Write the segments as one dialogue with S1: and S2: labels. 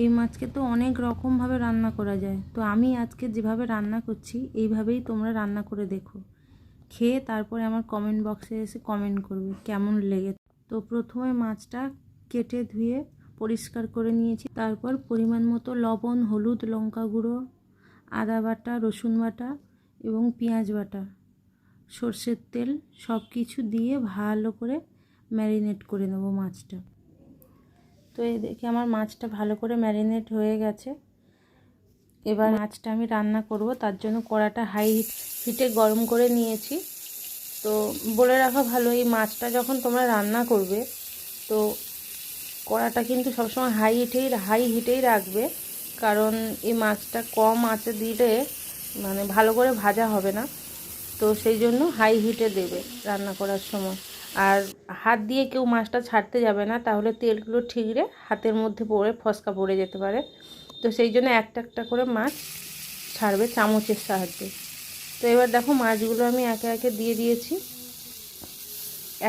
S1: এই মাছকে তো অনেক রকমভাবে রান্না করা যায়, তো আমি আজকে যেভাবে রান্না করছি এইভাবেই তোমরা রান্না করে দেখো, খেয়ে তারপরে আমার কমেন্ট বক্সে এসে কমেন্ট করবে কেমন লেগেছে। তো প্রথমে মাছটা কেটে ধুয়ে পরিষ্কার করে নিয়েছি, তারপর পরিমাণ মতো লবণ, হলুদ, লঙ্কা গুঁড়ো, আদা বাটা, রসুন বাটা এবং পেঁয়াজ বাটা, সর্ষের তেল সব কিছু দিয়ে ভালো করে ম্যারিনেট করে নেব মাছটা। তো এই দেখে আমার মাছটা ভালো করে ম্যারিনেট হয়ে গেছে। এবার মাছটা আমি রান্না করব, তার জন্য কড়াটা হাই হিটে গরম করে নিয়েছি। তো বলে রাখা ভালো, এই মাছটা যখন তোমরা রান্না করবে তো কড়াটা কিন্তু সবসময় হাই হিটেই রাখবে, কারণ এই মাছটা কম আঁচে দিলে মানে ভালো করে ভাজা হবে না। তো সেই জন্য হাই হিটে দেবে রান্না করার সময়। আর হাত দিয়ে কেউ মাছটা ছাড়তে যাবে না, তাহলে তেলগুলো ঠিকরে হাতের মধ্যে পড়ে ফসকা পড়ে যেতে পারে। তো সেই জন্য একটা একটা করে মাছ ছাড়বে চামচের সাহায্যে। তো এবার দেখো মাছগুলো আমি একে একে দিয়ে দিয়েছি।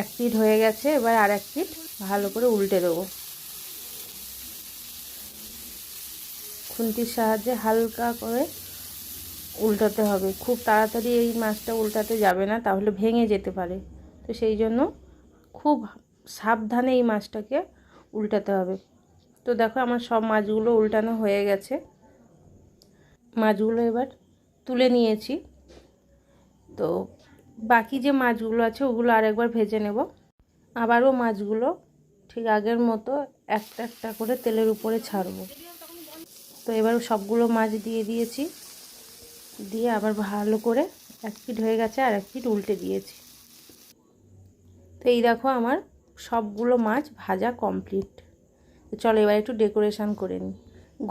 S1: এক পিঠ হয়ে গেছে, এবার আর এক পিঠ ভালো করে উল্টে দেবো। খুন্তির সাহায্যে হালকা করে উল্টাতে হবে, খুব তাড়াতাড়ি এই মাছটা উল্টাতে যাবে না, তাহলে ভেঙে যেতে পারে। তো সেই জন্য খুব সাবধানে এই মাছটাকে উল্টাতে হবে। তো দেখো আমার সব মাছগুলো উল্টানো হয়ে গেছে। মাছগুলো এবার তুলে নিয়েছি। তো বাকি যে মাছগুলো আছে ওগুলো আরেকবার ভেজে নেব। আবারও মাছগুলো ঠিক আগের মতো একটা একটা করে তেলের উপরে ছাড়বো। তো এবার সবগুলো মাছ দিয়ে দিয়েছি, দিয়ে আবার ভালো করে এক পিঠ হয়ে গেছে আর এক পিঠ উল্টে দিয়েছি। তো এই দেখো আমার সবগুলো মাছ ভাজা কমপ্লিট। তো চলো এবার একটু ডেকোরেশন করে নিই।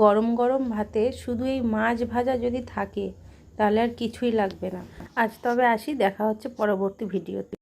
S1: গরম গরম ভাতে শুধু এই মাছ ভাজা যদি থাকে তাহলে আর কিছুই লাগবে না। আজ তবে আসি, দেখা হচ্ছে পরবর্তী ভিডিওতে।